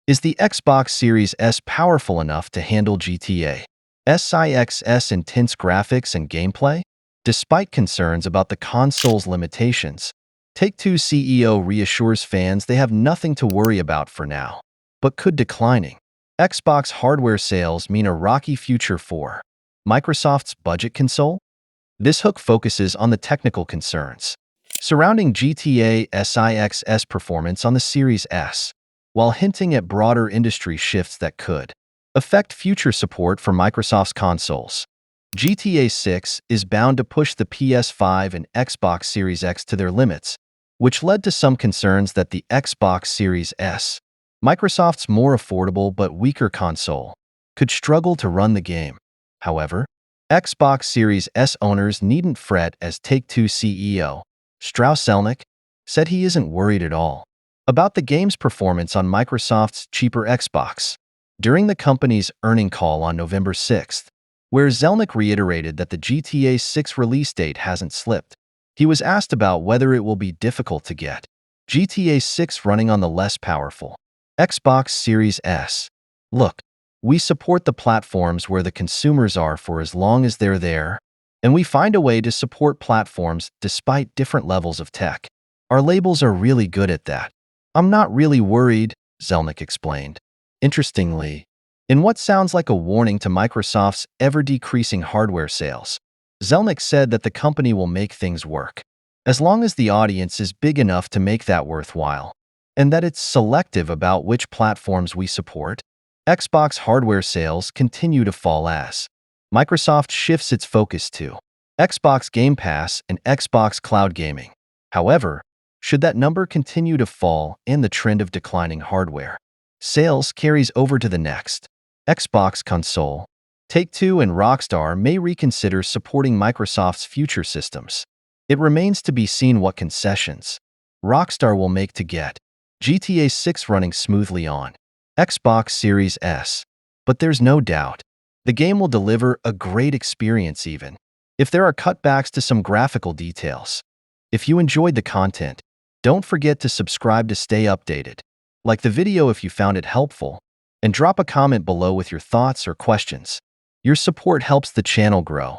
Is the Xbox Series S powerful enough to handle GTA 6's intense graphics and gameplay? Despite concerns about the console's limitations, Take-Two CEO reassures fans they have nothing to worry about for now. But could declining Xbox hardware sales mean a rocky future for Microsoft's budget console? This hook focuses on the technical concerns surrounding GTA 6's performance on the Series S, while hinting at broader industry shifts that could affect future support for Microsoft's consoles. GTA 6 is bound to push the PS5 and Xbox Series X to their limits, which led to some concerns that the Xbox Series S, Microsoft's more affordable but weaker console, could struggle to run the game. However, Xbox Series S owners needn't fret, as Take-Two CEO Strauss Zelnick said he isn't worried at all about the game's performance on Microsoft's cheaper Xbox. During the company's earnings call on November 6th, where Zelnick reiterated that the GTA 6 release date hasn't slipped, he was asked about whether it will be difficult to get GTA 6 running on the less powerful Xbox Series S. "Look, we support the platforms where the consumers are for as long as they're there, and we find a way to support platforms despite different levels of tech. Our labels are really good at that. I'm not really worried," Zelnick explained. Interestingly, in what sounds like a warning to Microsoft's ever-decreasing hardware sales, Zelnick said that the company will make things work, as long as the audience is big enough to make that worthwhile, and that it's selective about which platforms we support. Xbox hardware sales continue to fall as Microsoft shifts its focus to Xbox Game Pass and Xbox Cloud Gaming. However, should that number continue to fall and the trend of declining hardware sales carries over to the next Xbox console, Take-Two and Rockstar may reconsider supporting Microsoft's future systems. It remains to be seen what concessions Rockstar will make to get GTA 6 running smoothly on Xbox Series S. But there's no doubt the game will deliver a great experience even if there are cutbacks to some graphical details. If you enjoyed the content, don't forget to subscribe to stay updated. Like the video if you found it helpful, and drop a comment below with your thoughts or questions. Your support helps the channel grow.